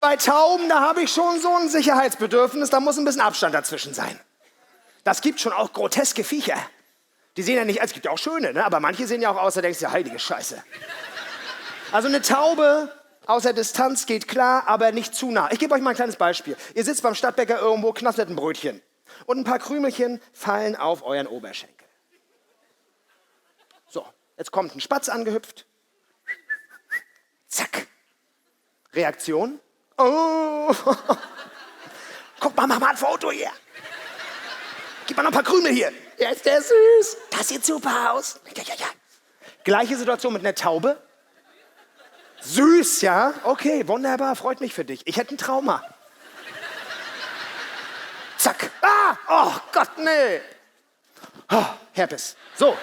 Bei Tauben, da habe ich schon so ein Sicherheitsbedürfnis, da muss ein bisschen Abstand dazwischen sein. Das gibt schon auch groteske Viecher. Die sehen ja nicht, es gibt ja auch schöne, ne? Aber manche sehen ja auch aus, da denkst du, ja, heilige Scheiße. Also eine Taube aus der Distanz geht klar, aber nicht zu nah. Ich gebe euch mal ein kleines Beispiel. Ihr sitzt beim Stadtbäcker irgendwo, knastet ein Brötchen und ein paar Krümelchen fallen auf euren Oberschenkel. So, jetzt kommt ein Spatz angehüpft. Zack. Reaktion. Oh. Guck mal, mach mal ein Foto hier. Gib mal noch ein paar Krümel hier. Ja, ist der süß. Das sieht super aus. Ja. Gleiche Situation mit einer Taube. Süß, ja? Okay, wunderbar, freut mich für dich. Ich hätte ein Trauma. Zack. Ah, oh Gott, nee. Oh, Herpes. So,